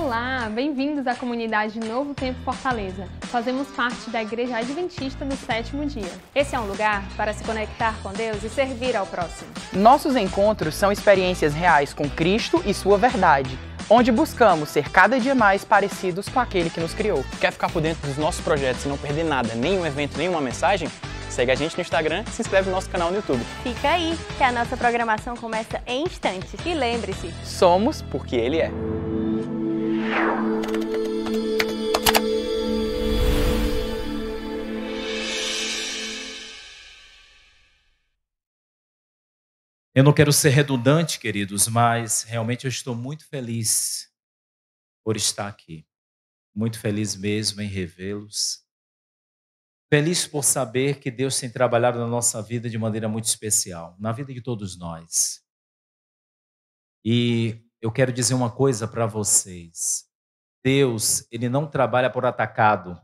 Olá, bem-vindos à comunidade Novo Tempo Fortaleza. Fazemos parte da Igreja Adventista do Sétimo Dia. Esse é um lugar para se conectar com Deus e servir ao próximo. Nossos encontros são experiências reais com Cristo e sua verdade, onde buscamos ser cada dia mais parecidos com aquele que nos criou. Quer ficar por dentro dos nossos projetos e não perder nada, nenhum evento, nenhuma mensagem? Segue a gente no Instagram e se inscreve no nosso canal no YouTube. Fica aí, que a nossa programação começa em instantes. E lembre-se, Somos porque Ele é. Eu não quero ser redundante, queridos, mas realmente eu estou muito feliz por estar aqui. Muito feliz mesmo em revê-los. Feliz por saber que Deus tem trabalhado na nossa vida de maneira muito especial, na vida de todos nós. E eu quero dizer uma coisa para vocês. Deus, Ele não trabalha por atacado.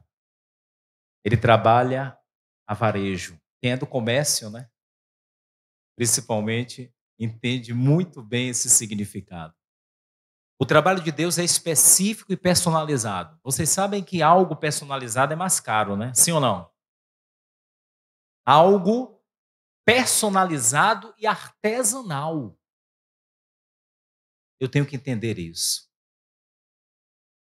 Ele trabalha a varejo. Quem é do comércio, né? Principalmente, entende muito bem esse significado. O trabalho de Deus é específico e personalizado. Vocês sabem que algo personalizado é mais caro, né? Sim ou não? Algo personalizado e artesanal. Eu tenho que entender isso.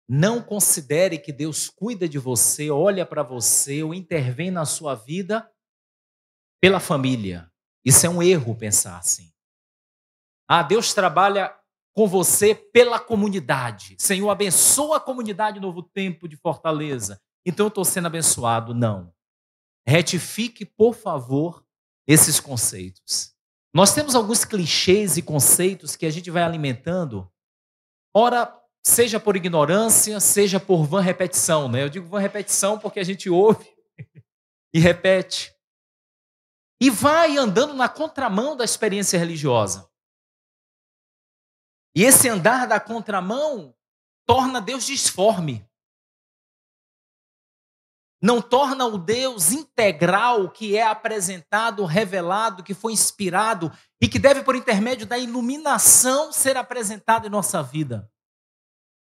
Não considere que Deus cuida de você, olha para você ou intervém na sua vida pela família. Isso é um erro pensar assim. Deus trabalha com você pela comunidade. Senhor, abençoa a comunidade Novo Tempo de Fortaleza. Então eu estou sendo abençoado. Não. Retifique, por favor, esses conceitos. Nós temos alguns clichês e conceitos que a gente vai alimentando, ora, seja por ignorância, seja por vã repetição, né? Eu digo vã repetição porque a gente ouve e repete. E vai andando na contramão da experiência religiosa. E esse andar da contramão torna Deus disforme. Não torna o Deus integral que é apresentado, revelado, que foi inspirado e que deve, por intermédio da iluminação, ser apresentado em nossa vida.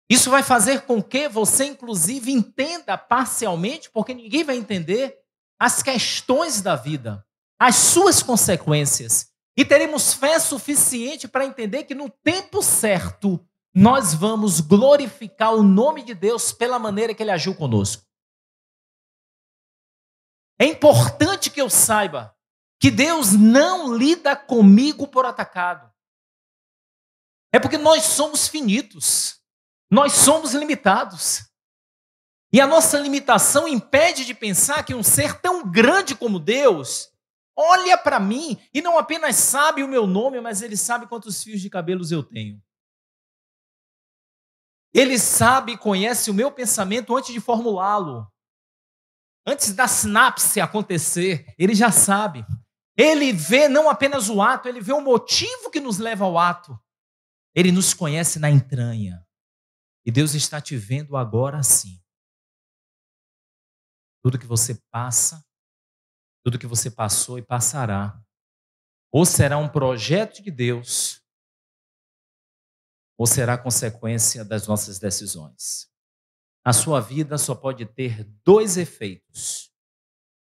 Isso vai fazer com que você, inclusive, entenda parcialmente, porque ninguém vai entender, as questões da vida, as suas consequências. E teremos fé suficiente para entender que no tempo certo nós vamos glorificar o nome de Deus pela maneira que Ele agiu conosco. É importante que eu saiba que Deus não lida comigo por atacado. É porque nós somos finitos, nós somos limitados. E a nossa limitação impede de pensar que um ser tão grande como Deus olha para mim e não apenas sabe o meu nome, mas Ele sabe quantos fios de cabelos eu tenho. Ele sabe e conhece o meu pensamento antes de formulá-lo. Antes da sinapse acontecer, Ele já sabe. Ele vê não apenas o ato, Ele vê o motivo que nos leva ao ato. Ele nos conhece na entranha. E Deus está te vendo agora sim. Tudo que você passa, tudo que você passou e passará, ou será um projeto de Deus, ou será consequência das nossas decisões. A sua vida só pode ter dois efeitos.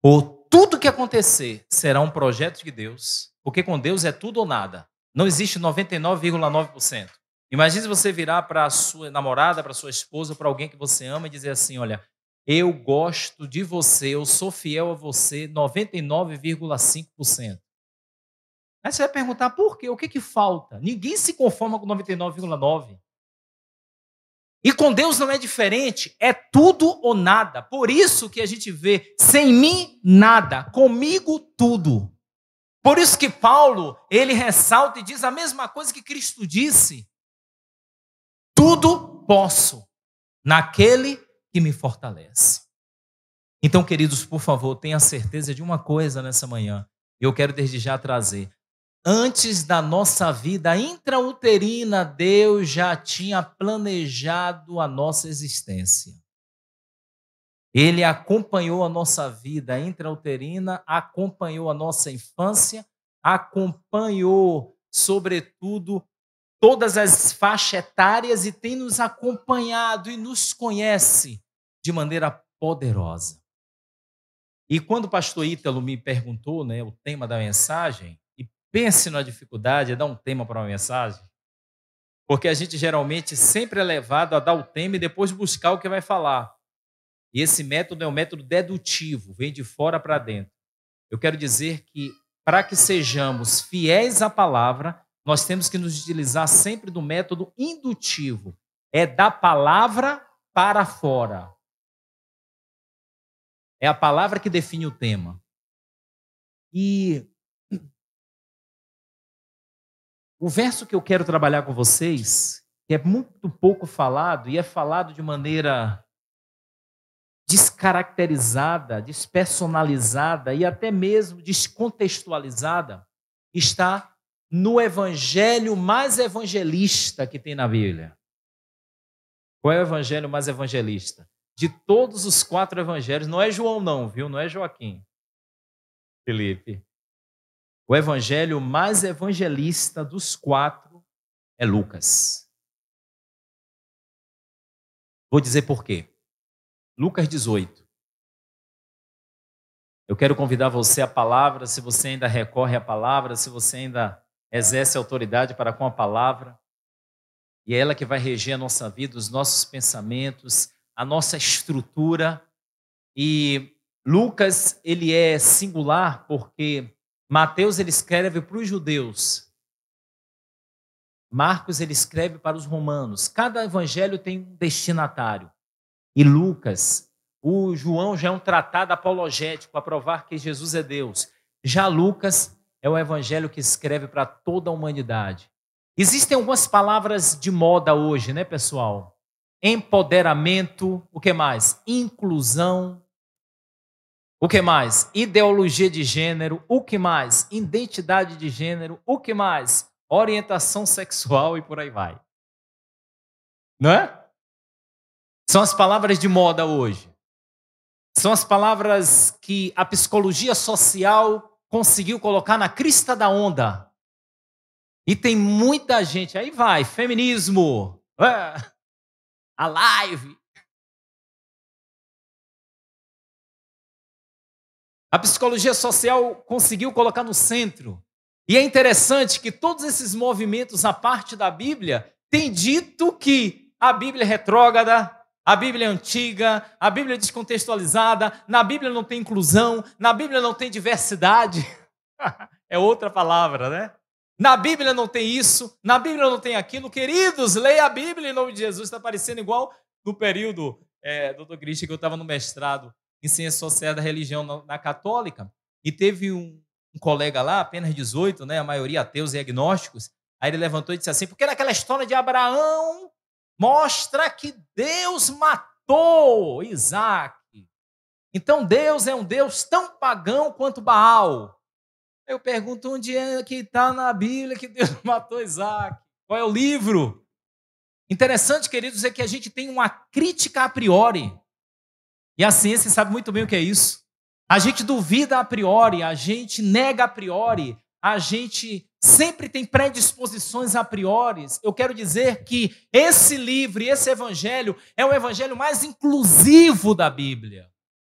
Ou tudo que acontecer será um projeto de Deus, porque com Deus é tudo ou nada. Não existe 99,9%. Imagine você virar para a sua namorada, para a sua esposa, para alguém que você ama e dizer assim, olha, eu gosto de você, eu sou fiel a você 99,5%. Aí você vai perguntar por quê? O que falta? Ninguém se conforma com 99,9%. E com Deus não é diferente, é tudo ou nada. Por isso que a gente vê, sem mim, nada, comigo, tudo. Por isso que Paulo, ele ressalta e diz a mesma coisa que Cristo disse. Tudo posso naquele que me fortalece. Então, queridos, por favor, tenha certeza de uma coisa nessa manhã. Eu quero desde já trazer. Antes da nossa vida intrauterina, Deus já tinha planejado a nossa existência. Ele acompanhou a nossa vida intrauterina, acompanhou a nossa infância, acompanhou, sobretudo, todas as faixas etárias e tem nos acompanhado e nos conhece de maneira poderosa. E quando o pastor Ítalo me perguntou, né, o tema da mensagem, e pense na dificuldade de dar um tema para uma mensagem, porque a gente geralmente sempre é levado a dar o tema e depois buscar o que vai falar. E esse método é um método dedutivo, vem de fora para dentro. Eu quero dizer que, para que sejamos fiéis à palavra, nós temos que nos utilizar sempre do método indutivo. É da palavra para fora. É a palavra que define o tema. E o verso que eu quero trabalhar com vocês, que é muito pouco falado, e é falado de maneira descaracterizada, despersonalizada e até mesmo descontextualizada, está no evangelho mais evangelista que tem na Bíblia. Qual é o evangelho mais evangelista? De todos os 4 evangelhos, não é João não, viu? Não é Joaquim, Felipe. O evangelho mais evangelista dos 4 é Lucas. Vou dizer por quê. Lucas 18. Eu quero convidar você à palavra, se você ainda recorre à palavra, se você ainda exerce autoridade para com a palavra. E é ela que vai reger a nossa vida, os nossos pensamentos, a nossa estrutura. E Lucas, ele é singular porque Mateus, ele escreve para os judeus. Marcos, ele escreve para os romanos. Cada evangelho tem um destinatário. E Lucas, o João já é um tratado apologético para provar que Jesus é Deus. Já Lucas é o evangelho que escreve para toda a humanidade. Existem algumas palavras de moda hoje, né, pessoal? Empoderamento, o que mais? Inclusão, o que mais? Ideologia de gênero, o que mais? Identidade de gênero, o que mais? Orientação sexual e por aí vai. Não é? São as palavras de moda hoje. São as palavras que a psicologia social conseguiu colocar na crista da onda. E tem muita gente, aí vai, feminismo, a live. A psicologia social conseguiu colocar no centro. E é interessante que todos esses movimentos, a parte da Bíblia, têm dito que a Bíblia é retrógrada, a Bíblia é antiga, a Bíblia é descontextualizada, na Bíblia não tem inclusão, na Bíblia não tem diversidade. É outra palavra, né? Na Bíblia não tem isso, na Bíblia não tem aquilo. Queridos, leia a Bíblia em nome de Jesus. Está parecendo igual no período, doutor Cristian, que eu estava no mestrado em Ciências Sociais da Religião na Católica, e teve um colega lá, apenas 18, né, a maioria ateus e agnósticos. Aí ele levantou e disse assim, porque naquela história de Abraão mostra que Deus matou Isaac. Então Deus é um Deus tão pagão quanto Baal. Eu pergunto, onde é que está na Bíblia que Deus matou Isaac? Qual é o livro? Interessante, queridos, é que a gente tem uma crítica a priori. E a ciência sabe muito bem o que é isso. A gente duvida a priori, a gente nega a priori, a gente sempre tem predisposições a priori. Eu quero dizer que esse livro e esse evangelho é o evangelho mais inclusivo da Bíblia.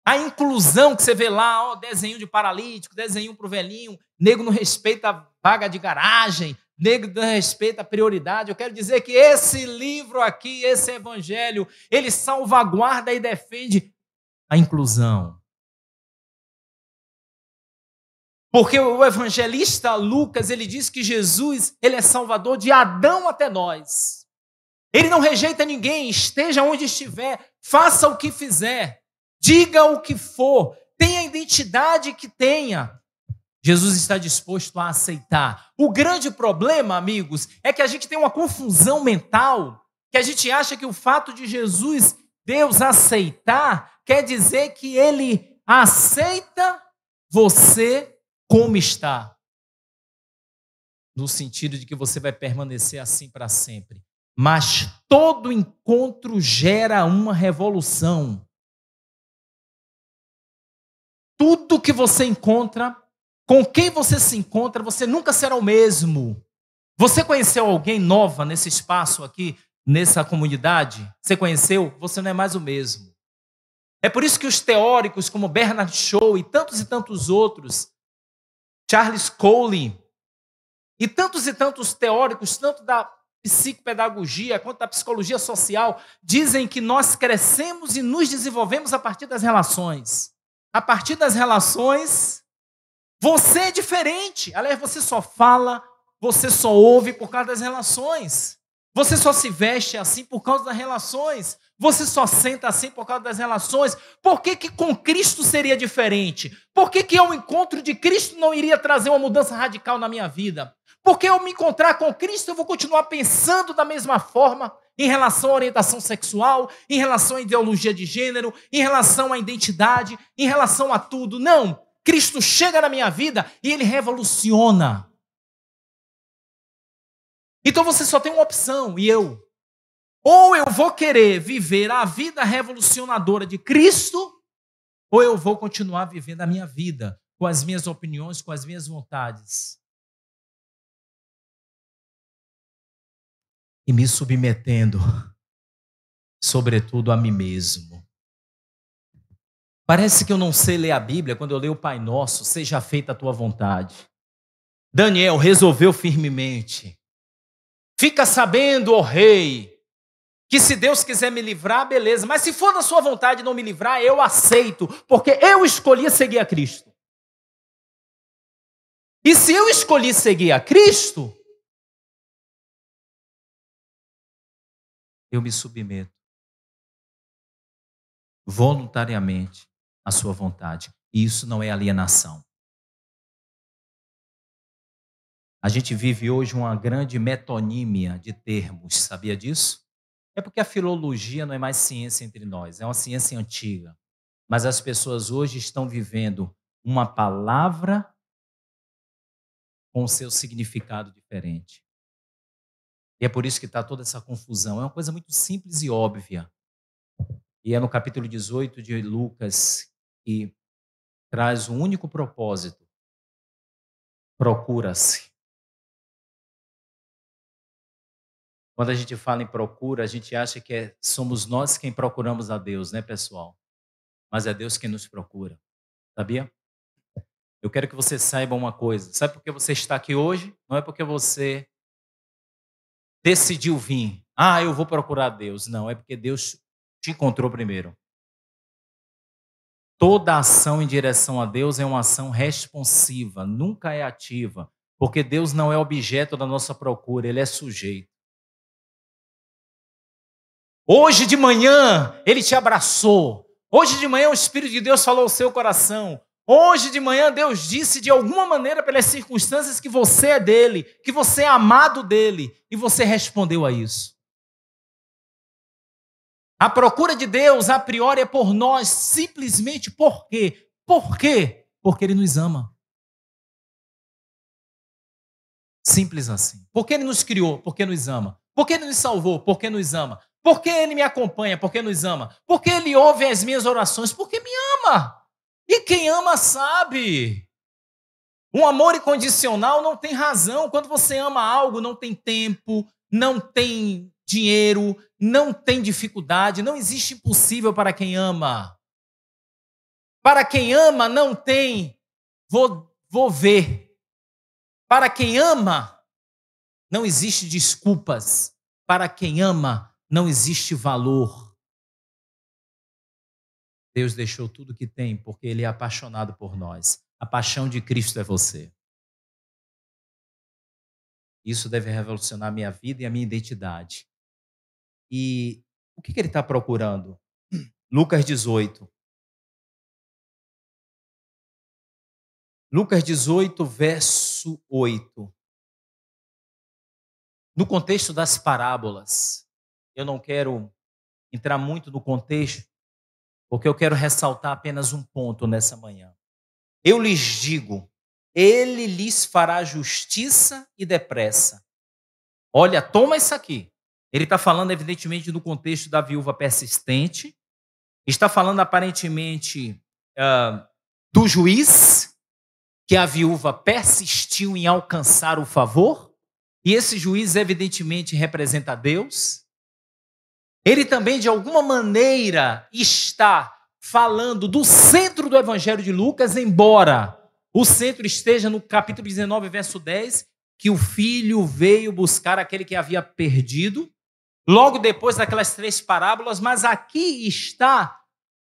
A inclusão que você vê lá, desenho de paralítico, desenho para o velhinho, nego não respeita a vaga de garagem, nego não respeita a prioridade. Eu quero dizer que esse livro aqui, esse evangelho, ele salvaguarda e defende a inclusão. Porque o evangelista Lucas, ele diz que Jesus, ele é salvador de Adão até nós. Ele não rejeita ninguém, esteja onde estiver, faça o que fizer, diga o que for, tenha a identidade que tenha. Jesus está disposto a aceitar. O grande problema, amigos, é que a gente tem uma confusão mental, que a gente acha que o fato de Jesus, Deus aceitar, quer dizer que ele aceita você como está. No sentido de que você vai permanecer assim para sempre. Mas todo encontro gera uma revolução. Tudo que você encontra, com quem você se encontra, você nunca será o mesmo. Você conheceu alguém nova nesse espaço aqui, nessa comunidade? Você conheceu? Você não é mais o mesmo. É por isso que os teóricos como Bernard Shaw e tantos outros, Charles Colling, e tantos teóricos, tanto da psicopedagogia quanto da psicologia social, dizem que nós crescemos e nos desenvolvemos a partir das relações. A partir das relações, você é diferente. Aliás, você só fala, você só ouve por causa das relações. Você só se veste assim por causa das relações. Você só senta assim por causa das relações. Por que com Cristo seria diferente? Por que ao encontro de Cristo não iria trazer uma mudança radical na minha vida? Porque ao me encontrar com Cristo, eu vou continuar pensando da mesma forma em relação à orientação sexual, em relação à ideologia de gênero, em relação à identidade, em relação a tudo. Não, Cristo chega na minha vida e Ele revoluciona. Então você só tem uma opção, e eu. Ou eu vou querer viver a vida revolucionadora de Cristo, ou eu vou continuar vivendo a minha vida com as minhas opiniões, com as minhas vontades. E me submetendo, sobretudo, a mim mesmo. Parece que eu não sei ler a Bíblia quando eu leio o Pai Nosso, seja feita a tua vontade. Daniel resolveu firmemente. Fica sabendo, ó rei, que se Deus quiser me livrar, beleza. Mas se for da sua vontade não me livrar, eu aceito, porque eu escolhi seguir a Cristo. E se eu escolhi seguir a Cristo, eu me submeto voluntariamente à sua vontade. E isso não é alienação. A gente vive hoje uma grande metonímia de termos, sabia disso? É porque a filologia não é mais ciência entre nós, é uma ciência antiga. Mas as pessoas hoje estão vivendo uma palavra com o seu significado diferente. E é por isso que está toda essa confusão. É uma coisa muito simples e óbvia. E é no capítulo 18 de Lucas que traz um único propósito. Procura-se. Quando a gente fala em procura, a gente acha que somos nós quem procuramos a Deus, né, pessoal? Mas é Deus quem nos procura. Sabia? Eu quero que você saiba uma coisa. Sabe por que você está aqui hoje? Não é porque você decidiu vir. Eu vou procurar Deus. Não, é porque Deus te encontrou primeiro. Toda ação em direção a Deus é uma ação responsiva, nunca é ativa. Porque Deus não é objeto da nossa procura, Ele é sujeito. Hoje de manhã, Ele te abraçou. Hoje de manhã, o Espírito de Deus falou ao seu coração. Hoje de manhã, Deus disse de alguma maneira, pelas circunstâncias, que você é dele, que você é amado dele, e você respondeu a isso. A procura de Deus, a priori, é por nós, simplesmente por quê? Por quê? Porque Ele nos ama. Simples assim. Porque Ele nos criou? Porque nos ama. Porque Ele nos salvou? Porque nos ama. Porque Ele me acompanha? Porque nos ama. Porque Ele ouve as minhas orações? Porque me ama. E quem ama sabe. Um amor incondicional não tem razão. Quando você ama algo, não tem tempo, não tem dinheiro, não tem dificuldade, não existe impossível para quem ama. Para quem ama, não tem vou ver. Para quem ama, não existe desculpas. Para quem ama, não existe valor. Deus deixou tudo que tem porque Ele é apaixonado por nós. A paixão de Cristo é você. Isso deve revolucionar a minha vida e a minha identidade. E o que Ele está procurando? Lucas 18. Lucas 18, verso 8. No contexto das parábolas, eu não quero entrar muito no contexto, porque eu quero ressaltar apenas um ponto nessa manhã. Eu lhes digo, Ele lhes fará justiça e depressa. Olha, toma isso aqui. Ele está falando, evidentemente, do contexto da viúva persistente. Está falando, aparentemente, do juiz, que a viúva persistiu em alcançar o favor. e esse juiz evidentemente representa Deus, ele também, de alguma maneira, está falando do centro do Evangelho de Lucas, embora o centro esteja no capítulo 19, verso 10, que o filho veio buscar aquele que havia perdido, logo depois daquelas 3 parábolas, mas aqui está,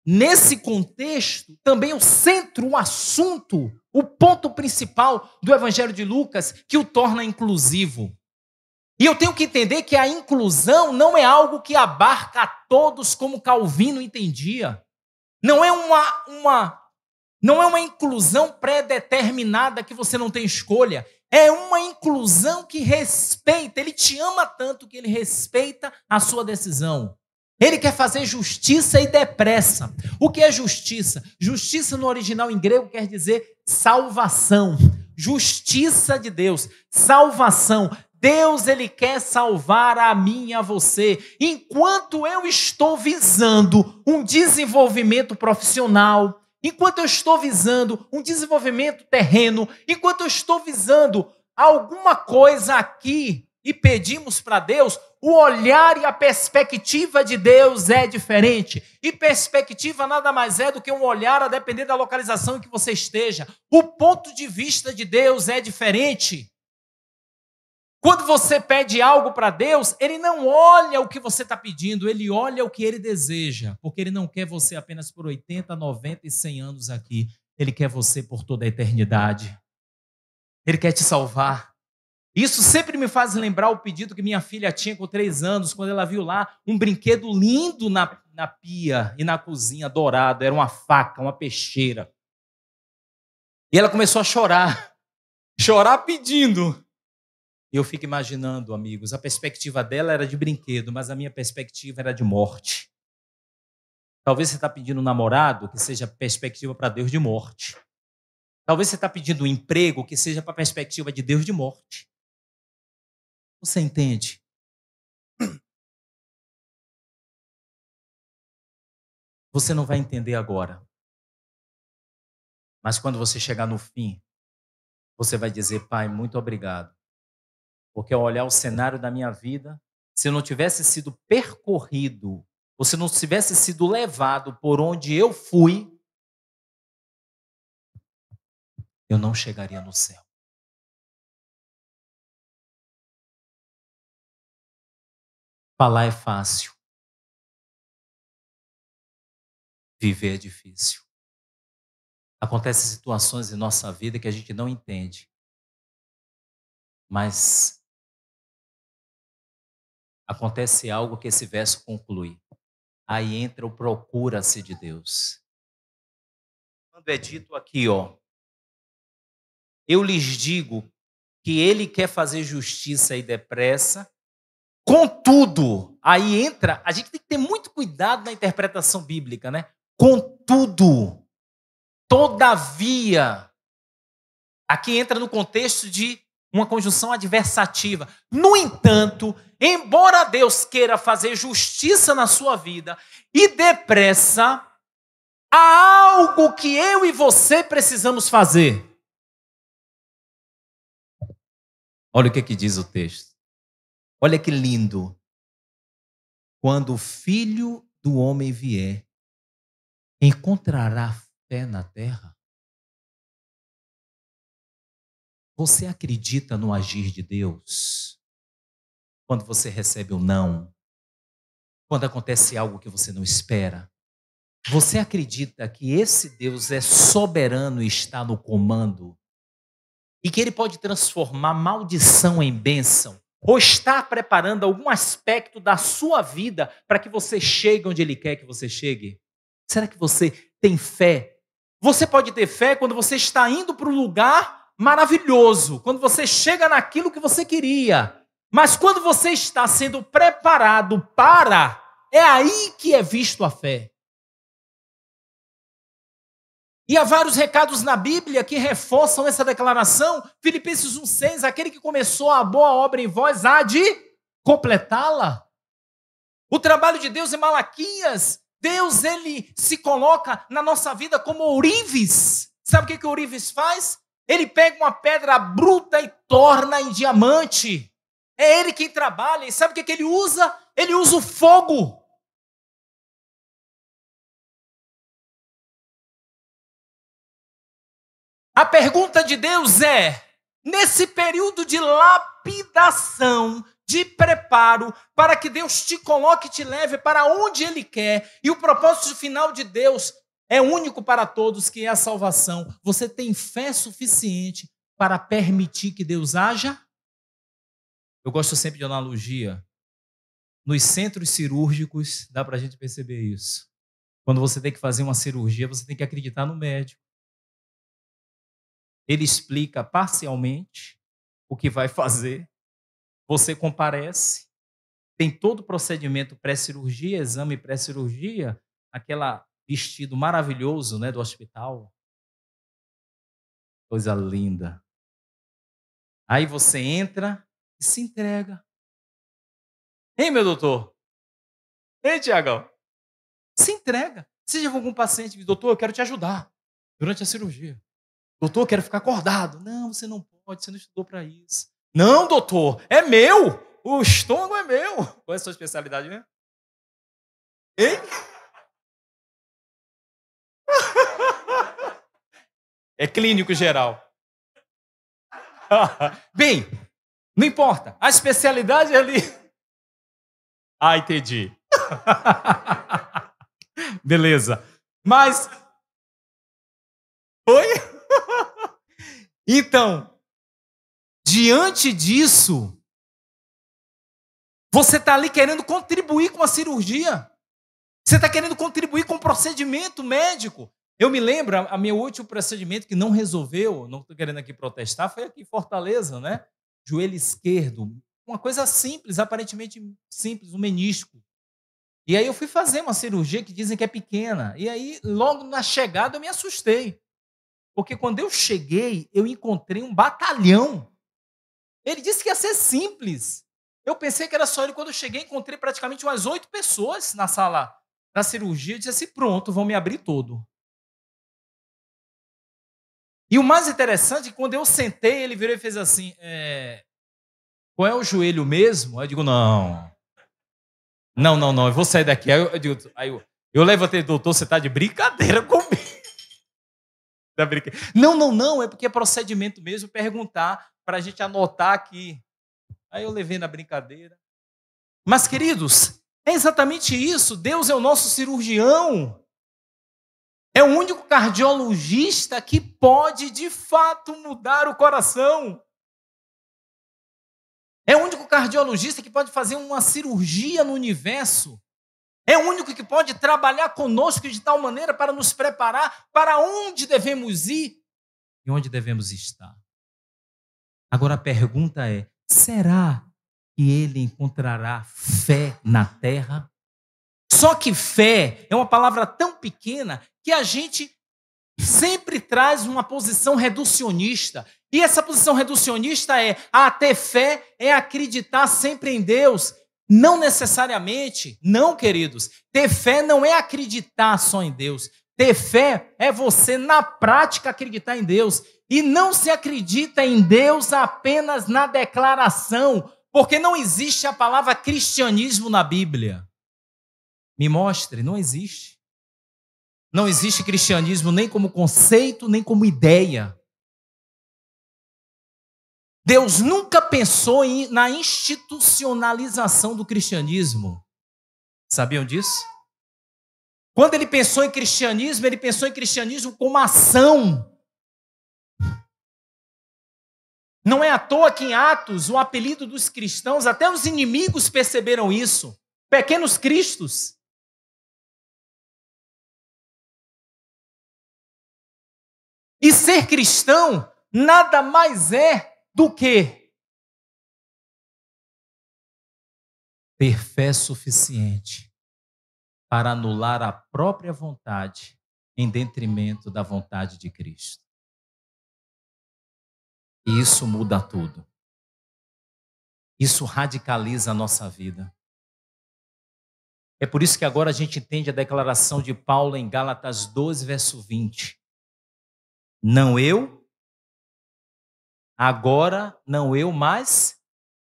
nesse contexto, também o centro, o assunto, o ponto principal do Evangelho de Lucas, que o torna inclusivo. E eu tenho que entender que a inclusão não é algo que abarca a todos como Calvino entendia. Não é uma inclusão pré-determinada que você não tem escolha. É uma inclusão que respeita. Ele te ama tanto que ele respeita a sua decisão. Ele quer fazer justiça e depressa. O que é justiça? Justiça no original em grego quer dizer salvação. Justiça de Deus. Salvação. Deus, ele quer salvar a mim e a você. Enquanto eu estou visando um desenvolvimento profissional, enquanto eu estou visando um desenvolvimento terreno, enquanto eu estou visando alguma coisa aqui e pedimos para Deus, o olhar e a perspectiva de Deus é diferente. E perspectiva nada mais é do que um olhar a depender da localização em que você esteja. O ponto de vista de Deus é diferente. Quando você pede algo para Deus, ele não olha o que você está pedindo, ele olha o que ele deseja, porque ele não quer você apenas por 80, 90 e 100 anos aqui, ele quer você por toda a eternidade. Ele quer te salvar. Isso sempre me faz lembrar o pedido que minha filha tinha com 3 anos, quando ela viu lá um brinquedo lindo na pia e na cozinha, dourado, era uma faca, uma peixeira. E ela começou a chorar pedindo. E eu fico imaginando, amigos, a perspectiva dela era de brinquedo, mas a minha perspectiva era de morte. Talvez você está pedindo um namorado que seja perspectiva para Deus de morte. Talvez você está pedindo um emprego que seja para a perspectiva de Deus de morte. Você entende? Você não vai entender agora. Mas quando você chegar no fim, você vai dizer, Pai, muito obrigado. Porque ao olhar o cenário da minha vida, se eu não tivesse sido percorrido, ou se não tivesse sido levado por onde eu fui, eu não chegaria no céu. Falar é fácil. Viver é difícil. Acontecem situações em nossa vida que a gente não entende. Mas acontece algo que esse verso conclui. Aí entra o procura-se de Deus. Quando é dito aqui, eu lhes digo que ele quer fazer justiça e depressa, contudo, aí entra, a gente tem que ter muito cuidado na interpretação bíblica, né? Contudo, todavia, aqui entra no contexto de uma conjunção adversativa. No entanto, embora Deus queira fazer justiça na sua vida e depressa, há algo que eu e você precisamos fazer. Olha o que diz o texto. Olha que lindo. Quando o Filho do Homem vier, encontrará fé na terra? Você acredita no agir de Deus? Quando você recebe o não? Quando acontece algo que você não espera? Você acredita que esse Deus é soberano e está no comando? E que ele pode transformar maldição em bênção? Ou está preparando algum aspecto da sua vida para que você chegue onde ele quer que você chegue? Será que você tem fé? Você pode ter fé quando você está indo para o lugar maravilhoso, quando você chega naquilo que você queria. Mas quando você está sendo preparado para, é aí que é visto a fé. E há vários recados na Bíblia que reforçam essa declaração. Filipenses 1,6, aquele que começou a boa obra em vós há de completá-la. O trabalho de Deus em Malaquias, Deus, ele se coloca na nossa vida como ourives. Sabe o que o ourives faz? Ele pega uma pedra bruta e torna em diamante. É Ele quem trabalha. E sabe o que ele usa? Ele usa o fogo. A pergunta de Deus é, nesse período de lapidação, de preparo, para que Deus te coloque e te leve para onde Ele quer, e o propósito final de Deus é único para todos, que é a salvação. Você tem fé suficiente para permitir que Deus haja? Eu gosto sempre de analogia. Nos centros cirúrgicos, dá para a gente perceber isso. Quando você tem que fazer uma cirurgia, você tem que acreditar no médico. Ele explica parcialmente o que vai fazer. Você comparece. Tem todo o procedimento pré-cirurgia, exame pré-cirurgia, aquela vestido maravilhoso, né, do hospital. Coisa linda. Aí você entra e se entrega. Ei, meu doutor? Ei, Tiagão? Se entrega. Se já for algum paciente e diz, doutor, eu quero te ajudar durante a cirurgia. Doutor, eu quero ficar acordado. Não, você não pode, você não estudou para isso. Não, doutor, é meu. O estômago é meu. Qual é a sua especialidade mesmo? Hein? É clínico geral. Bem, não importa. A especialidade é ali. Ah, entendi. Beleza. Mas... Oi? Então, diante disso, você está ali querendo contribuir com a cirurgia. Você está querendo contribuir com o procedimento médico. Eu me lembro, a meu último procedimento que não resolveu, não estou querendo aqui protestar, foi aqui em Fortaleza, né? Joelho esquerdo. Uma coisa simples, aparentemente simples, um menisco. E aí eu fui fazer uma cirurgia que dizem que é pequena. E aí, logo na chegada, eu me assustei. Porque quando eu cheguei, eu encontrei um batalhão. Ele disse que ia ser simples. Eu pensei que era só ele. Quando eu cheguei, encontrei praticamente umas 8 pessoas na sala da cirurgia. Eu disse assim, pronto, vão me abrir todo. E o mais interessante é que quando eu sentei, ele virou e fez assim, qual é o joelho mesmo? Aí eu digo, não, eu vou sair daqui. Aí eu levantei, doutor, você está de brincadeira comigo. Não, é porque é procedimento mesmo, perguntar para a gente anotar aqui. Aí eu levei na brincadeira. Mas, queridos, é exatamente isso. Deus é o nosso cirurgião. É o único cardiologista que pode, de fato, mudar o coração. É o único cardiologista que pode fazer uma cirurgia no universo. É o único que pode trabalhar conosco de tal maneira para nos preparar para onde devemos ir e onde devemos estar. Agora a pergunta é, será que ele encontrará fé na terra? Só que fé é uma palavra tão pequena que a gente sempre traz uma posição reducionista. E essa posição reducionista é, ter fé é acreditar sempre em Deus. Não necessariamente, não, queridos. Ter fé não é acreditar só em Deus. Ter fé é você, na prática, acreditar em Deus. E não se acredita em Deus apenas na declaração, porque não existe a palavra cristianismo na Bíblia. Me mostre, não existe. Não existe cristianismo nem como conceito, nem como ideia. Deus nunca pensou na institucionalização do cristianismo. Sabiam disso? Quando ele pensou em cristianismo como ação. Não é à toa que em Atos, o apelido dos cristãos, até os inimigos perceberam isso. Pequenos cristos. E ser cristão nada mais é do que ter fé suficiente para anular a própria vontade em detrimento da vontade de Cristo. E isso muda tudo. Isso radicaliza a nossa vida. É por isso que agora a gente entende a declaração de Paulo em Gálatas 12, verso 20. Não eu, agora não eu, mas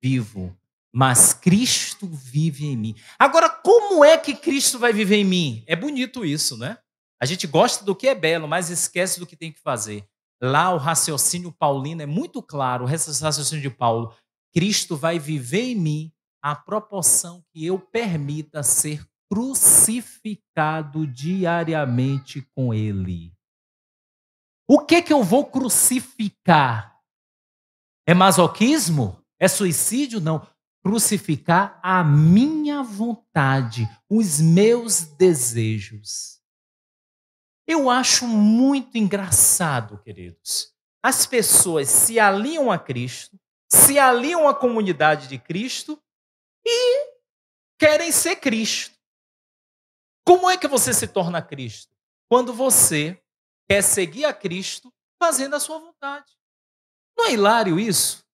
vivo, mas Cristo vive em mim. Agora, como é que Cristo vai viver em mim? É bonito isso, né? A gente gosta do que é belo, mas esquece do que tem que fazer. Lá o raciocínio paulino é muito claro, o raciocínio de Paulo. Cristo vai viver em mim à proporção que eu permita ser crucificado diariamente com Ele. O que eu vou crucificar? É masoquismo? É suicídio? Não. Crucificar a minha vontade, os meus desejos. Eu acho muito engraçado, queridos. As pessoas se aliam a Cristo, se aliam à comunidade de Cristo e querem ser Cristo. Como é que você se torna Cristo? Quando você quer seguir a Cristo fazendo a sua vontade. Não é hilário isso?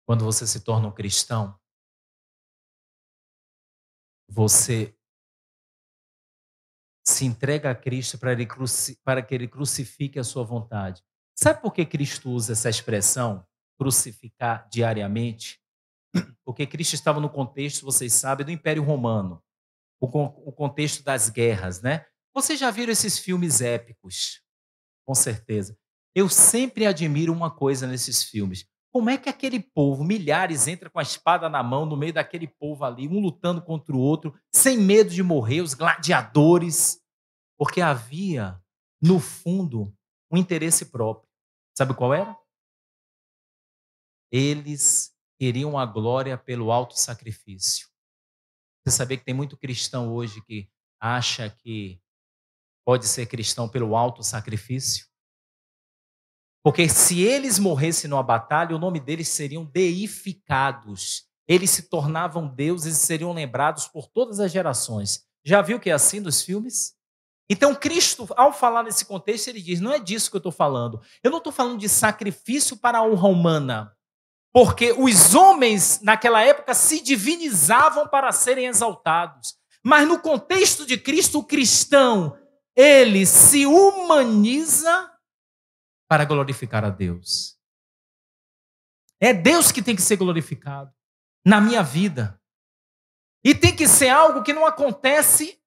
Quando você se torna um cristão, você se entrega a Cristo para que Ele crucifique a sua vontade. Sabe por que Cristo usa essa expressão, crucificar diariamente? Porque Cristo estava no contexto, vocês sabem, do Império Romano. O contexto das guerras, né? Vocês já viram esses filmes épicos? Com certeza. Eu sempre admiro uma coisa nesses filmes. Como é que aquele povo, milhares, entra com a espada na mão, no meio daquele povo ali, um lutando contra o outro, sem medo de morrer, os gladiadores, porque havia, no fundo, um interesse próprio. Sabe qual era? Eles queriam a glória pelo autossacrifício. Você sabia que tem muito cristão hoje que acha que pode ser cristão pelo autossacrifício? Porque se eles morressem numa batalha, o nome deles seriam deificados. Eles se tornavam deuses e seriam lembrados por todas as gerações. Já viu que é assim nos filmes? Então Cristo, ao falar nesse contexto, ele diz, não é disso que eu estou falando. Eu não estou falando de sacrifício para a honra humana. Porque os homens, naquela época, se divinizavam para serem exaltados. Mas no contexto de Cristo, o cristão, ele se humaniza para glorificar a Deus. É Deus que tem que ser glorificado na minha vida. E tem que ser algo que não acontece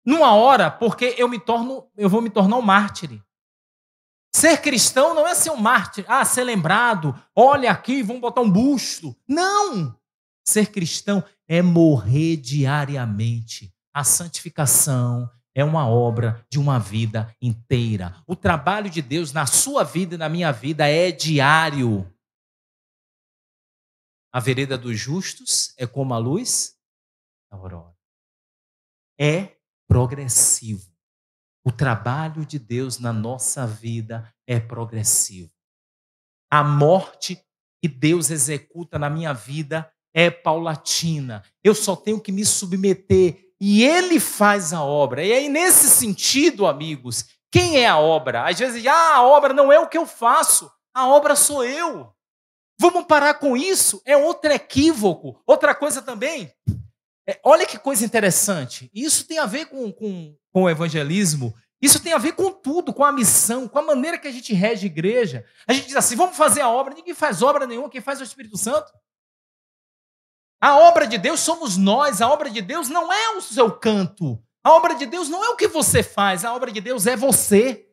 numa hora, porque eu vou me tornar um mártir. Ser cristão não é ser um mártir, ser lembrado, olha aqui, vamos botar um busto. Não! Ser cristão é morrer diariamente. A santificação é uma obra de uma vida inteira. O trabalho de Deus na sua vida e na minha vida é diário. A vereda dos justos é como a luz da aurora. É progressivo. O trabalho de Deus na nossa vida é progressivo. A morte que Deus executa na minha vida é paulatina. Eu só tenho que me submeter e Ele faz a obra. E aí, nesse sentido, amigos, quem é a obra? Às vezes, a obra não é o que eu faço, a obra sou eu. Vamos parar com isso? É outro equívoco. Outra coisa também, olha que coisa interessante. Isso tem a ver com o evangelismo, isso tem a ver com tudo, com a missão, com a maneira que a gente rege a igreja. A gente diz assim, vamos fazer a obra. Ninguém faz obra nenhuma, quem faz é o Espírito Santo. A obra de Deus somos nós, a obra de Deus não é o seu canto, a obra de Deus não é o que você faz, a obra de Deus é você.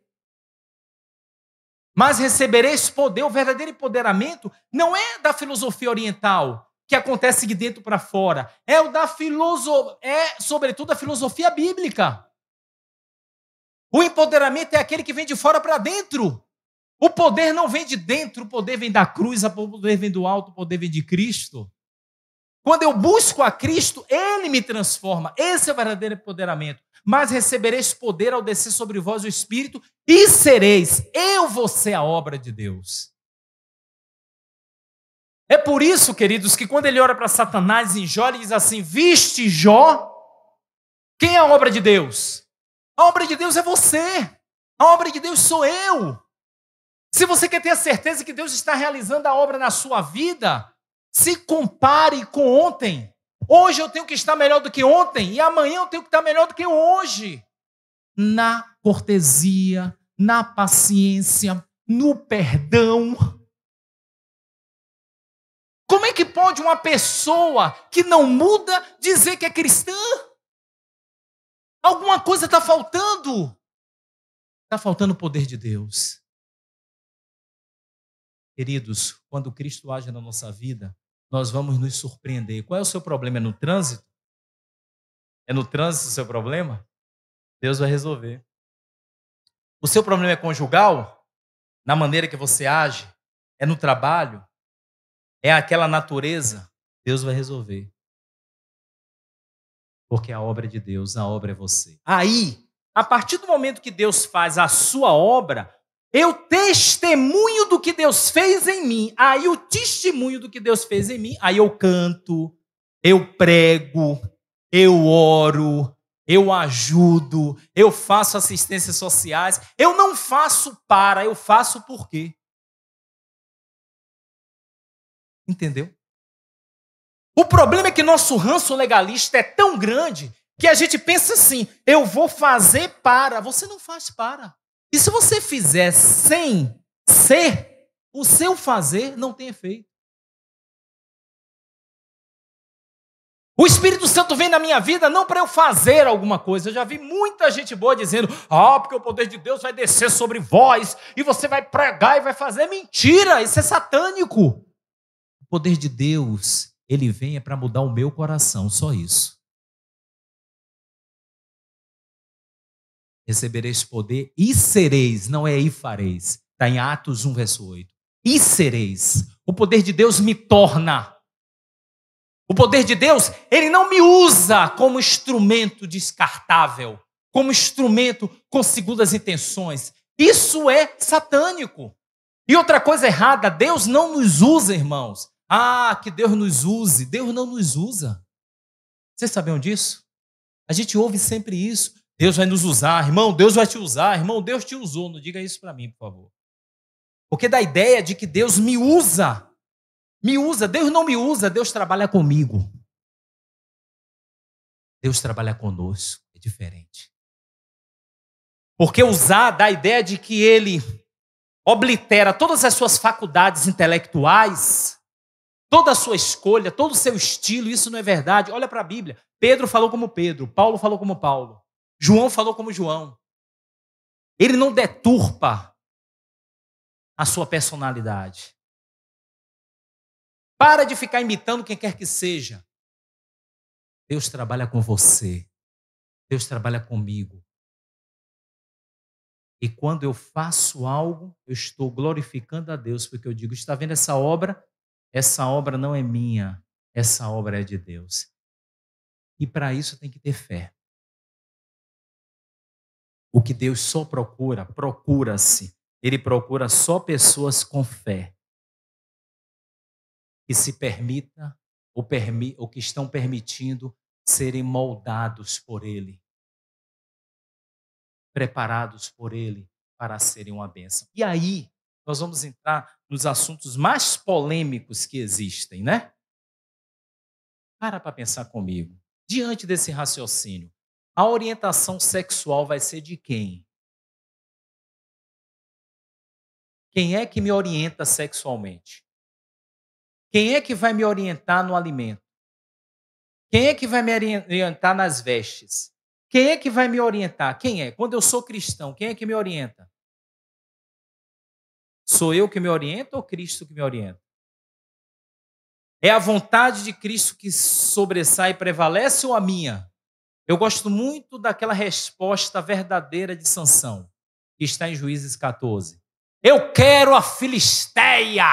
Mas recebereis poder, o verdadeiro empoderamento não é da filosofia oriental, que acontece de dentro para fora, sobretudo a filosofia bíblica. O empoderamento é aquele que vem de fora para dentro. O poder não vem de dentro, o poder vem da cruz, o poder vem do alto, o poder vem de Cristo. Quando eu busco a Cristo, Ele me transforma. Esse é o verdadeiro empoderamento. Mas recebereis poder ao descer sobre vós o Espírito e sereis. Eu vou ser a obra de Deus. É por isso, queridos, que quando ele ora para Satanás em Jó, ele diz assim, viste Jó? Quem é a obra de Deus? A obra de Deus é você. A obra de Deus sou eu. Se você quer ter a certeza que Deus está realizando a obra na sua vida, se compare com ontem. Hoje eu tenho que estar melhor do que ontem e amanhã eu tenho que estar melhor do que hoje. na cortesia, na paciência, no perdão. Como é que pode uma pessoa que não muda dizer que é cristã? Alguma coisa está faltando. Está faltando o poder de Deus. Queridos, quando Cristo age na nossa vida, nós vamos nos surpreender. Qual é o seu problema? É no trânsito? É no trânsito o seu problema? Deus vai resolver. O seu problema é conjugal? Na maneira que você age? É no trabalho? É aquela natureza? Deus vai resolver. Porque a obra é de Deus, a obra é você. Aí, a partir do momento que Deus faz a sua obra, eu testemunho do que Deus fez em mim. Aí o testemunho do que Deus fez em mim, aí eu canto, eu prego, eu oro, eu ajudo, eu faço assistências sociais. Eu não faço para, eu faço por quê? Entendeu? O problema é que nosso ranço legalista é tão grande que a gente pensa assim, eu vou fazer para. Você não faz para. E se você fizer sem ser, o seu fazer não tem efeito. O Espírito Santo vem na minha vida não para eu fazer alguma coisa. Eu já vi muita gente boa dizendo, porque o poder de Deus vai descer sobre vós e você vai pregar e vai fazer. Mentira, isso é satânico. O poder de Deus, ele vem para mudar o meu coração, só isso. Recebereis poder e sereis, não é e fareis. Está em Atos 1, verso 8. E sereis. O poder de Deus me torna. O poder de Deus, ele não me usa como instrumento descartável, como instrumento com segundas intenções. Isso é satânico. E outra coisa errada, Deus não nos usa, irmãos. Que Deus nos use. Deus não nos usa. Vocês sabiam disso? A gente ouve sempre isso. Deus vai nos usar, irmão, Deus vai te usar, irmão, Deus te usou. Não diga isso para mim, por favor. Porque dá a ideia de que Deus me usa. Me usa, Deus não me usa, Deus trabalha comigo. Deus trabalha conosco, é diferente. Porque usar dá a ideia de que ele oblitera todas as suas faculdades intelectuais, toda a sua escolha, todo o seu estilo. Isso não é verdade. Olha para a Bíblia. Pedro falou como Pedro, Paulo falou como Paulo. João falou como João. Ele não deturpa a sua personalidade. Para de ficar imitando quem quer que seja. Deus trabalha com você. Deus trabalha comigo. E quando eu faço algo, eu estou glorificando a Deus, porque eu digo, está vendo essa obra? Essa obra não é minha, essa obra é de Deus. E para isso tem que ter fé. O que Deus só procura-se. Ele procura só pessoas com fé. Que se permita, ou que estão permitindo serem moldados por Ele. Preparados por Ele para serem uma bênção. E aí, nós vamos entrar nos assuntos mais polêmicos que existem, né? Para pensar comigo. Diante desse raciocínio, a orientação sexual vai ser de quem? Quem é que me orienta sexualmente? Quem é que vai me orientar no alimento? Quem é que vai me orientar nas vestes? Quem é que vai me orientar? Quem é? Quando eu sou cristão, quem é que me orienta? Sou eu que me oriento ou Cristo que me orienta? É a vontade de Cristo que sobressai e prevalece ou a minha? Eu gosto muito daquela resposta verdadeira de Sansão, que está em Juízes 14. Eu quero a Filisteia!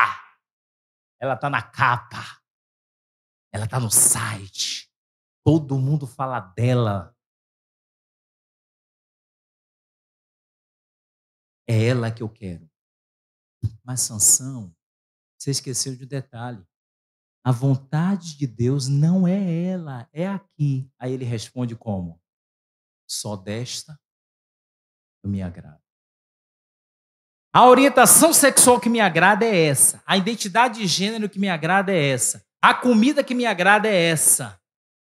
Ela está na capa. Ela está no site. Todo mundo fala dela. É ela que eu quero. Mas Sansão, você esqueceu de um detalhe. A vontade de Deus não é ela, é aqui. Aí ele responde como? Só desta eu me agrado. A orientação sexual que me agrada é essa. A identidade de gênero que me agrada é essa. A comida que me agrada é essa.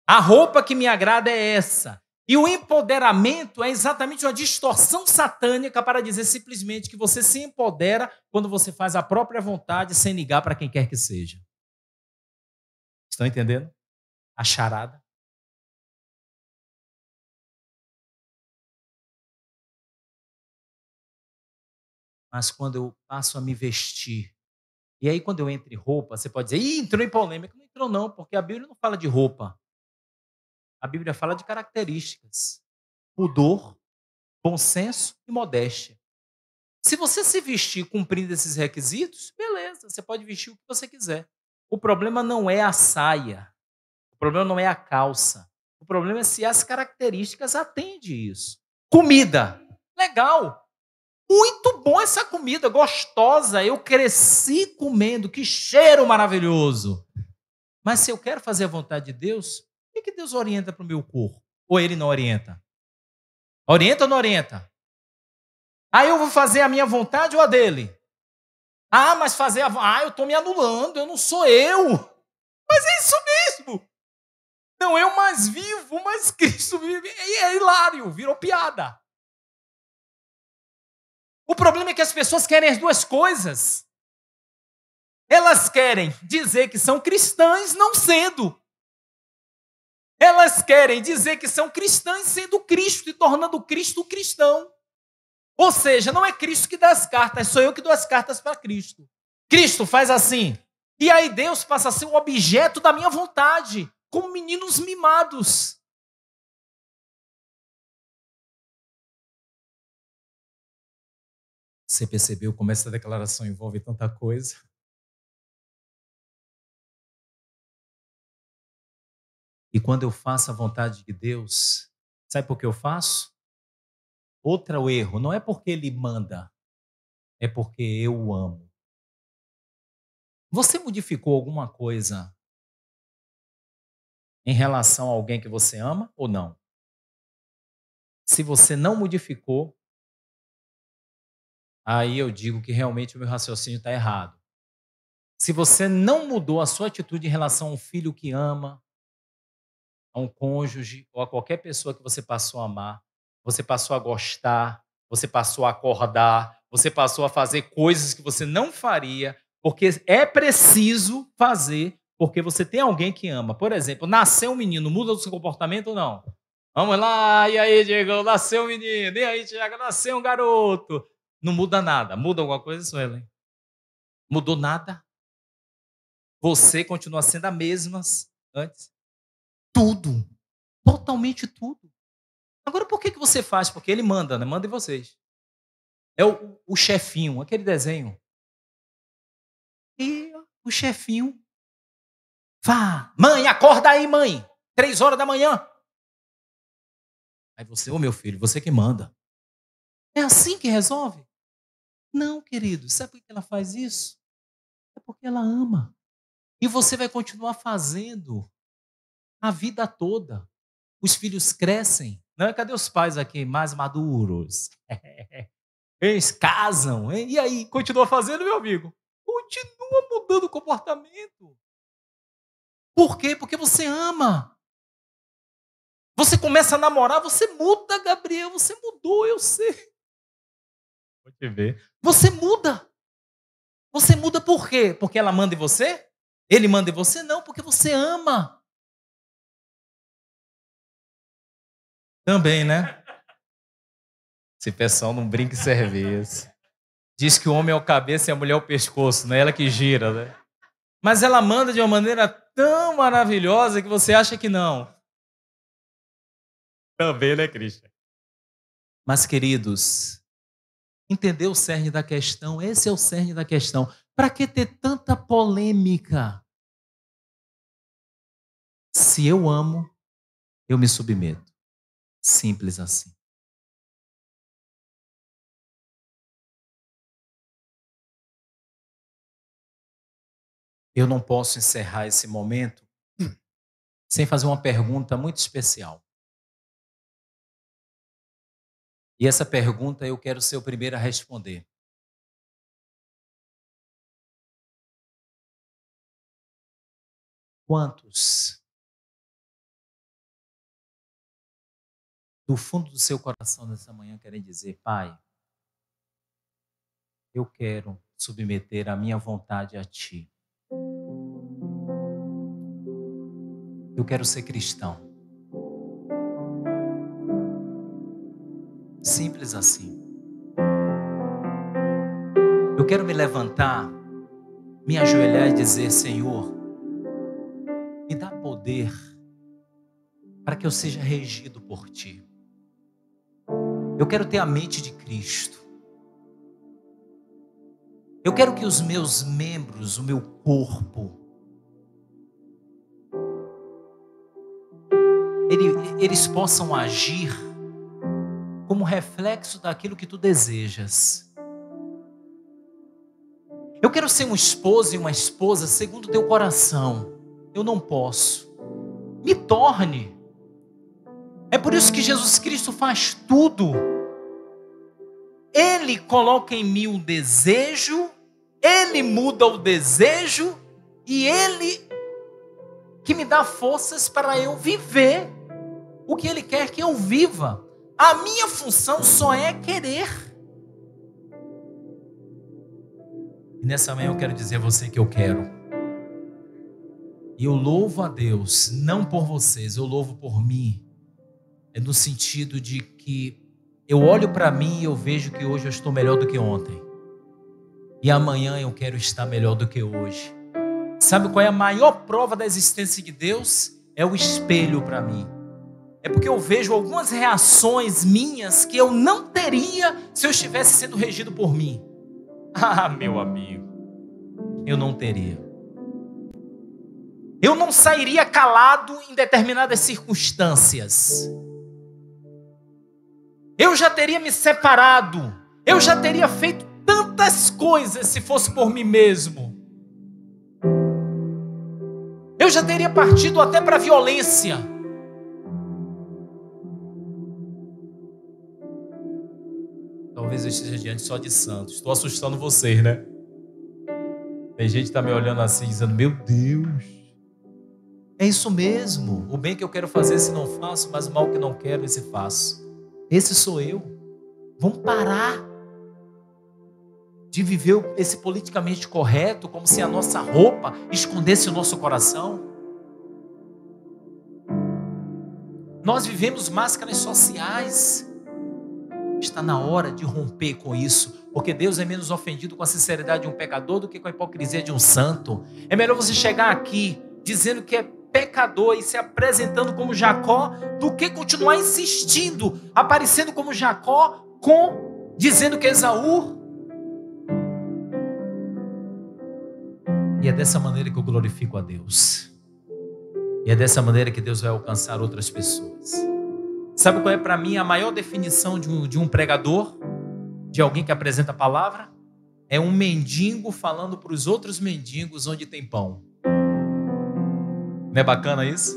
A roupa que me agrada é essa. E o empoderamento é exatamente uma distorção satânica para dizer simplesmente que você se empodera quando você faz a própria vontade sem ligar para quem quer que seja. Estão entendendo? A charada. Mas quando eu passo a me vestir, e aí quando eu entro em roupa, você pode dizer, ih, entrou em polêmica. Não entrou não, porque a Bíblia não fala de roupa. A Bíblia fala de características. Pudor, bom senso e modéstia. Se você se vestir cumprindo esses requisitos, beleza, você pode vestir o que você quiser. O problema não é a saia. O problema não é a calça. O problema é se as características atendem isso. Comida. Legal. Muito bom essa comida, gostosa. Eu cresci comendo, que cheiro maravilhoso. Mas se eu quero fazer a vontade de Deus, o que Deus orienta para o meu corpo? Ou Ele não orienta? Orienta ou não orienta? Aí eu vou fazer a minha vontade ou a dele? Ah, mas fazer a... Ah, eu estou me anulando, eu não sou eu. Mas é isso mesmo. Não eu mais vivo, mas Cristo vive. E é hilário, virou piada. O problema é que as pessoas querem as duas coisas. Elas querem dizer que são cristãs não sendo. Elas querem dizer que são cristãs sendo Cristo e tornando Cristo um cristão. Ou seja, não é Cristo que dá as cartas, sou eu que dou as cartas para Cristo. Cristo faz assim. E aí Deus passa a ser o objeto da minha vontade, como meninos mimados. Você percebeu como essa declaração envolve tanta coisa? E quando eu faço a vontade de Deus, sabe por que eu faço? Outro erro, não é porque Ele manda, é porque eu o amo. Você modificou alguma coisa em relação a alguém que você ama ou não? Se você não modificou, aí eu digo que realmente o meu raciocínio está errado. Se você não mudou a sua atitude em relação a um filho que ama, a um cônjuge ou a qualquer pessoa que você passou a amar, você passou a gostar, você passou a acordar, você passou a fazer coisas que você não faria, porque é preciso fazer, porque você tem alguém que ama. Por exemplo, nasceu um menino, muda o seu comportamento ou não? Vamos lá, e aí, Diego, nasceu um menino, e aí, Tiago, nasceu um garoto. Não muda nada. Muda alguma coisa, Suelen? Mudou nada? Você continua sendo a mesma antes? Tudo. Totalmente tudo. Agora, por que você faz? Porque ele manda, né? Manda em vocês. É o chefinho, aquele desenho. E o chefinho. Vá, mãe, acorda aí, mãe. 3 horas da manhã. Aí você, ô meu filho, você que manda. É assim que resolve? Não, querido. Sabe por que ela faz isso? É porque ela ama. E você vai continuar fazendo a vida toda. Os filhos crescem. Não, cadê os pais aqui mais maduros? Eles casam. E aí, continua fazendo, meu amigo? Continua mudando o comportamento. Por quê? Porque você ama. Você começa a namorar, você muda, Gabriel. Você mudou, eu sei. Pode ver. Você muda. Você muda por quê? Porque ela manda em você? Ele manda em você? Não, porque você ama. Também, né? Esse pessoal não brinca em serviço. Diz que o homem é o cabeça e a mulher é o pescoço, não é ela que gira, né? Mas ela manda de uma maneira tão maravilhosa que você acha que não. Também, né, Cristian? Mas, queridos, entendeu o cerne da questão? Esse é o cerne da questão. Para que ter tanta polêmica? Se eu amo, eu me submeto. Simples assim. Eu não posso encerrar esse momento sem fazer uma pergunta muito especial. E essa pergunta eu quero ser o primeiro a responder. Quantos do fundo do seu coração nessa manhã querem dizer: Pai, eu quero submeter a minha vontade a Ti. Eu quero ser cristão. Simples assim. Eu quero me levantar, me ajoelhar e dizer: Senhor, me dá poder para que eu seja regido por Ti. Eu quero ter a mente de Cristo. Eu quero que os meus membros, o meu corpo, eles possam agir como reflexo daquilo que Tu desejas. Eu quero ser um esposo e uma esposa segundo o Teu coração. Eu não posso. Me torne. É por isso que Jesus Cristo faz tudo. Ele coloca em mim o desejo, Ele muda o desejo e Ele que me dá forças para eu viver o que Ele quer que eu viva. A minha função só é querer. E nessa manhã eu quero dizer a você que eu quero. E eu louvo a Deus, não por vocês, eu louvo por mim. É no sentido de que eu olho para mim e eu vejo que hoje eu estou melhor do que ontem. E amanhã eu quero estar melhor do que hoje. Sabe qual é a maior prova da existência de Deus? É o espelho para mim. É porque eu vejo algumas reações minhas que eu não teria se eu estivesse sendo regido por mim. Ah, meu amigo, eu não teria. Eu não sairia calado em determinadas circunstâncias. Eu já teria me separado. Eu já teria feito tantas coisas se fosse por mim mesmo. Eu já teria partido até para a violência. Talvez eu esteja diante só de santos. Estou assustando vocês, né? Tem gente que está me olhando assim, dizendo: meu Deus, é isso mesmo. O bem que eu quero fazer, esse não faço, mas o mal que não quero, esse faço. Esse sou eu. Vamos parar de viver esse politicamente correto como se a nossa roupa escondesse o nosso coração. Nós vivemos máscaras sociais. Está na hora de romper com isso, porque Deus é menos ofendido com a sinceridade de um pecador do que com a hipocrisia de um santo. É melhor você chegar aqui dizendo que é pecador e se apresentando como Jacó, do que continuar insistindo, aparecendo como Jacó, dizendo que é Esaú. E é dessa maneira que eu glorifico a Deus. E é dessa maneira que Deus vai alcançar outras pessoas. Sabe qual é para mim a maior definição de um pregador? De alguém que apresenta a palavra? É um mendigo falando para os outros mendigos onde tem pão. Não é bacana isso?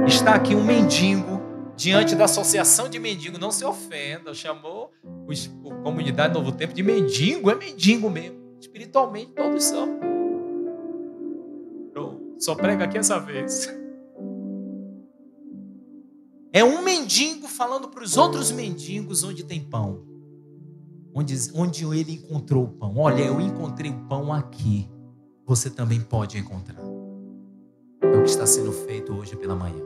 Está aqui um mendigo diante da associação de mendigo. Não se ofenda, chamou a comunidade Novo Tempo de mendigo. É mendigo mesmo. Espiritualmente todos são. Eu só prego aqui essa vez. É um mendigo falando para os outros mendigos onde tem pão. Onde ele encontrou o pão. Olha, eu encontrei o pão aqui. Você também pode encontrar. É o que está sendo feito hoje pela manhã.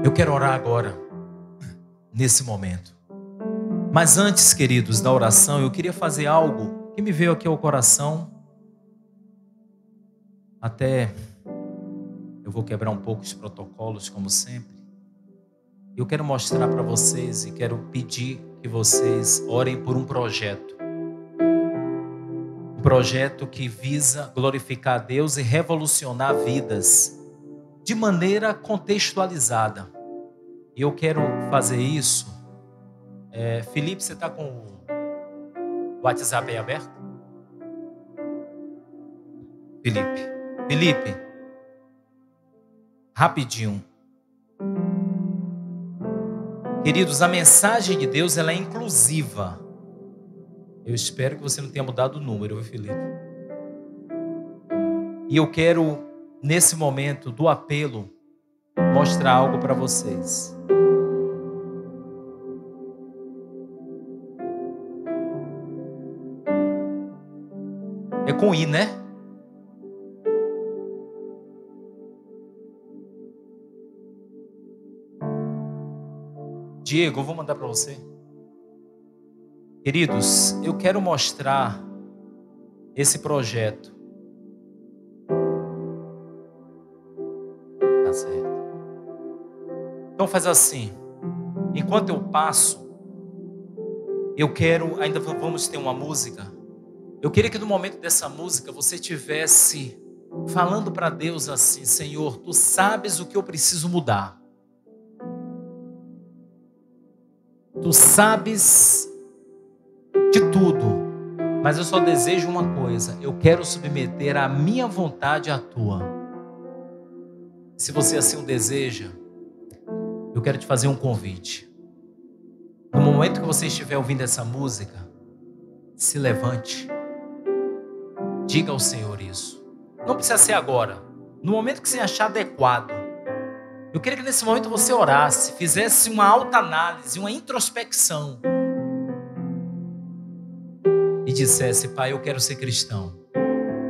Eu quero orar agora, nesse momento. Mas antes, queridos, da oração, eu queria fazer algo que me veio aqui ao coração. Até eu vou quebrar um pouco os protocolos, como sempre. Eu quero mostrar para vocês e quero pedir que vocês orem por um projeto. Um projeto que visa glorificar a Deus e revolucionar vidas de maneira contextualizada. E eu quero fazer isso. Felipe, você está com o WhatsApp aí aberto? Felipe, rapidinho. Queridos, a mensagem de Deus ela é inclusiva. Eu espero que você não tenha mudado o número, viu, Felipe? E eu quero, nesse momento do apelo, mostrar algo para vocês. É com I, né? Diego, eu vou mandar para você. Queridos, eu quero mostrar esse projeto. Tá certo. Então faz assim. Enquanto eu passo, eu quero, ainda vamos ter uma música. Eu queria que no momento dessa música você estivesse falando para Deus assim: Senhor, Tu sabes o que eu preciso mudar. Tu sabes de tudo, mas eu só desejo uma coisa: eu quero submeter a minha vontade à Tua. Se você assim o deseja, eu quero te fazer um convite. No momento que você estiver ouvindo essa música, se levante. Diga ao Senhor isso. Não precisa ser agora. No momento que você achar adequado. Eu queria que nesse momento você orasse, fizesse uma autoanálise, uma introspecção. E dissesse: Pai, eu quero ser cristão.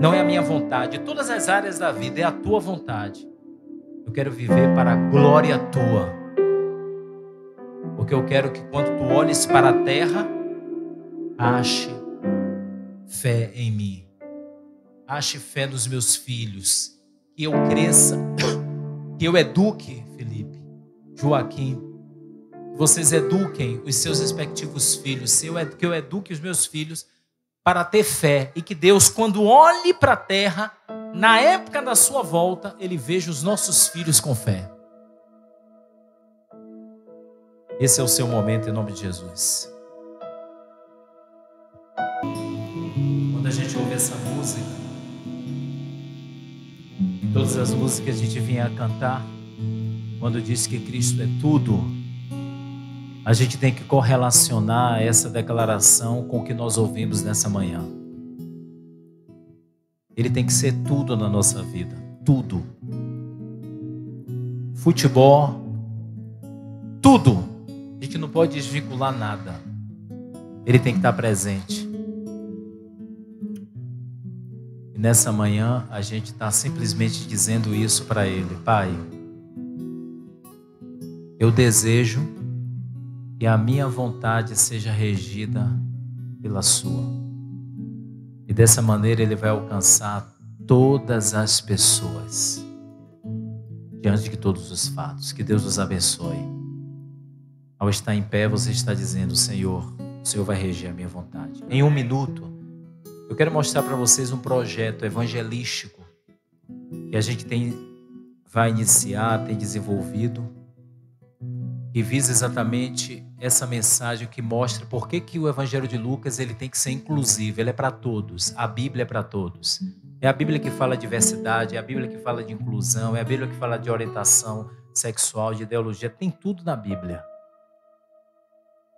Não é a minha vontade. Todas as áreas da vida é a Tua vontade. Eu quero viver para a glória Tua. Porque eu quero que quando Tu olhes para a terra, ache fé em mim. Ache fé nos meus filhos. Que eu cresça. Que eu eduque, Felipe, Joaquim. Que vocês eduquem os seus respectivos filhos. Que eu eduque os meus filhos para ter fé. E que Deus, quando olhe para a terra, na época da sua volta, Ele veja os nossos filhos com fé. Esse é o seu momento, em nome de Jesus. Quando a gente ouve essa música, todas as músicas a gente vinha a cantar, quando diz que Cristo é tudo, a gente tem que correlacionar essa declaração com o que nós ouvimos nessa manhã. Ele tem que ser tudo na nossa vida, tudo. Futebol, tudo. A gente não pode desvincular nada. Ele tem que estar presente. E nessa manhã a gente está simplesmente dizendo isso para Ele: Pai, eu desejo que a minha vontade seja regida pela Sua. E dessa maneira Ele vai alcançar todas as pessoas diante de todos os fatos. Que Deus nos abençoe. Ao estar em pé, você está dizendo: Senhor, o Senhor vai reger a minha vontade. Em um minuto, eu quero mostrar para vocês um projeto evangelístico que a gente vai iniciar, tem desenvolvido, que visa exatamente essa mensagem que mostra por que o Evangelho de Lucas ele tem que ser inclusivo, ele é para todos, a Bíblia é para todos. É a Bíblia que fala de diversidade, é a Bíblia que fala de inclusão, é a Bíblia que fala de orientação sexual, de ideologia, tem tudo na Bíblia.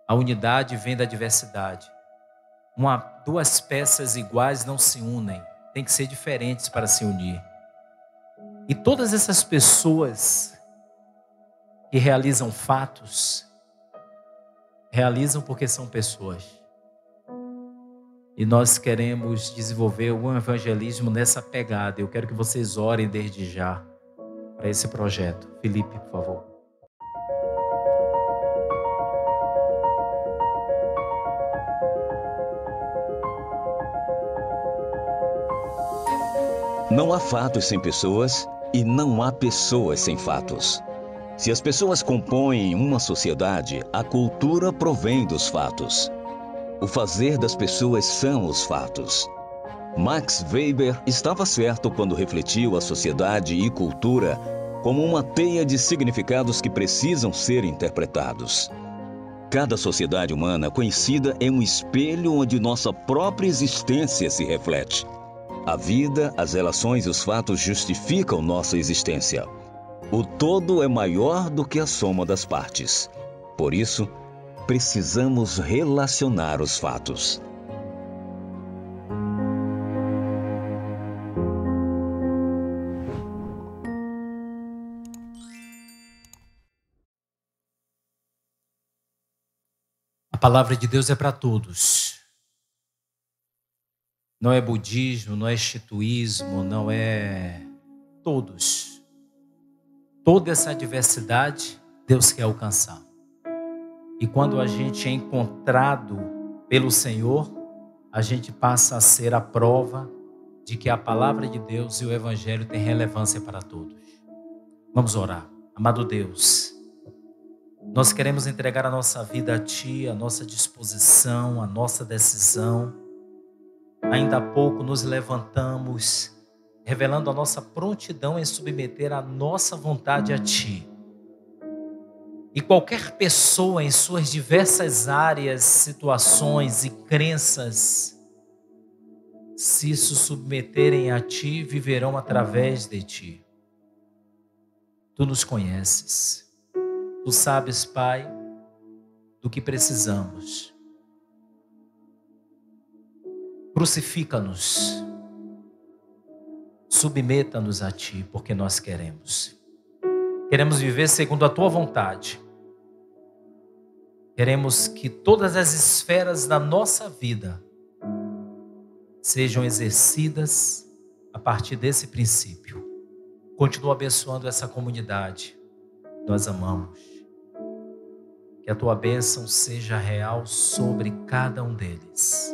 A unidade vem da diversidade. Duas peças iguais não se unem. Tem que ser diferentes para se unir. E todas essas pessoas que realizam fatos, realizam porque são pessoas. E nós queremos desenvolver um evangelismo nessa pegada. Eu quero que vocês orem desde já para esse projeto. Felipe, por favor. Não há fatos sem pessoas e não há pessoas sem fatos. Se as pessoas compõem uma sociedade, a cultura provém dos fatos. O fazer das pessoas são os fatos. Max Weber estava certo quando refletiu a sociedade e cultura como uma teia de significados que precisam ser interpretados. Cada sociedade humana conhecida é um espelho onde nossa própria existência se reflete. A vida, as relações e os fatos justificam nossa existência. O todo é maior do que a soma das partes. Por isso, precisamos relacionar os fatos. A palavra de Deus é para todos. Não é budismo, não é xintoísmo, não é todos. Toda essa diversidade Deus quer alcançar. E quando a gente é encontrado pelo Senhor, a gente passa a ser a prova de que a palavra de Deus e o Evangelho têm relevância para todos. Vamos orar. Amado Deus, nós queremos entregar a nossa vida a Ti, a nossa disposição, a nossa decisão. Ainda há pouco nos levantamos, revelando a nossa prontidão em submeter a nossa vontade a Ti. E qualquer pessoa em suas diversas áreas, situações e crenças, se se submeterem a Ti, viverão através de Ti. Tu nos conheces. Tu sabes, Pai, do que precisamos. Crucifica-nos. Submeta-nos a Ti, porque nós queremos. Queremos viver segundo a Tua vontade. Queremos que todas as esferas da nossa vida sejam exercidas a partir desse princípio. Continua abençoando essa comunidade. Nós amamos. Que a Tua bênção seja real sobre cada um deles.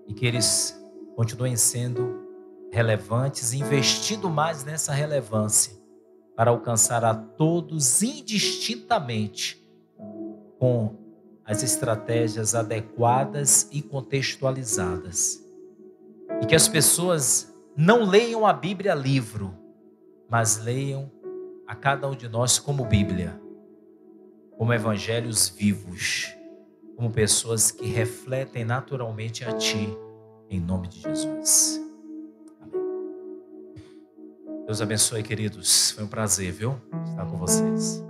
E que eles continuem sendo relevantes, investindo mais nessa relevância para alcançar a todos indistintamente com as estratégias adequadas e contextualizadas. E que as pessoas não leiam a Bíblia livro, mas leiam a cada um de nós como Bíblia, como evangelhos vivos, como pessoas que refletem naturalmente a Ti, em nome de Jesus. Amém. Deus abençoe, queridos. Foi um prazer, viu? Estar com vocês.